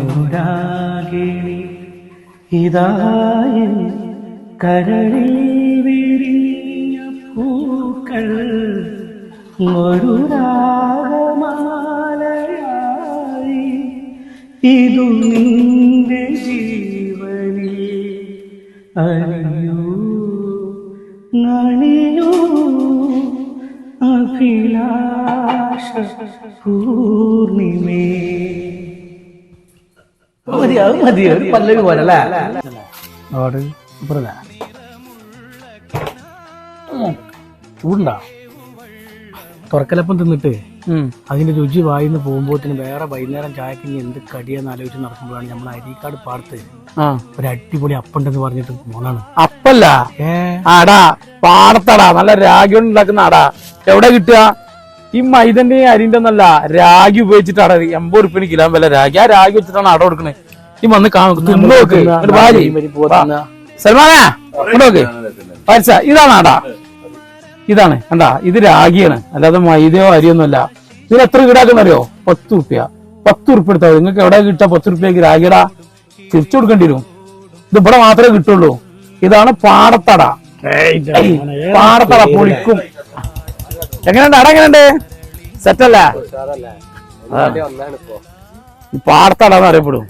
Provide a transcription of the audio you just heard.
അനുരാഗിണി ഇതായ കരളിൽ വിരിഞ്ഞ പൂക്കൾ ഒരു രാഗമാലയായി ഇതു നിന്റെ ജീവനിൽ അണിയൂ നണിയൂ അഭിലാഷ പൂർണിമേ. മതി ഒരു പല്ലവി പോലല്ലേ ചൂടുണ്ടാ തുറക്കലപ്പം തിന്നിട്ട് അതിന്റെ രുചി വായിന്ന് പോകുമ്പോത്തിന് വേറെ വൈകുന്നേരം ചായക്ക് ഇനി എന്ത് കടിയാന്ന് ആലോചിച്ച് നടക്കുമ്പോഴാണ് നമ്മൾ അരീക്കാട് പാടത്ത് ഒരു അടിപൊളി അപ്പുണ്ടെന്ന് പറഞ്ഞിട്ട് മോനാണ്. അപ്പല്ല ആടാ പാടത്താടാ നല്ല രാഗി കൊണ്ട് ഉണ്ടാക്കുന്ന ആടാ. എവിടെ കിട്ടുക? ഈ മൈദന്റെ അരിന്റെ ഒന്നല്ല, രാഗി ഉപയോഗിച്ചിട്ടാണ് 80 ഉറുപ്പിന് കിലോ വില രാഗി. ആ രാഗി വെച്ചിട്ടാണ് അട കൊടുക്കണേ. ഈ വന്ന് നോക്ക് സൽമാനാ നോക്ക് പരിസ ഇതാണ് ആടാ. ഇതാണ് കണ്ടാ, ഇത് രാഗിയാണ്, അല്ലാതെ മൈദയോ അരിയൊന്നുമല്ല. ഇതിന് എത്ര കിടാക്കുന്നറിയോ? 10 ഉറുപ്പ്യ. 10 ഉറുപ്പ്യ എടുത്താൽ നിങ്ങൾക്ക് എവിടെ കിട്ടാ 10 ഉറുപ്പ്യക്ക് രാഗിടാ? തിരിച്ചു കൊടുക്കേണ്ടി വരും. ഇത് ഇവിടെ മാത്രമേ കിട്ടുള്ളൂ. ഇതാണ് പാടത്തട. പാടത്തട പൊളിക്കും. എങ്ങനെയുണ്ട് അട? എങ്ങനെയുണ്ട്? സെറ്റല്ലേ? പാടത്തട എന്ന് അറിയപ്പെടും.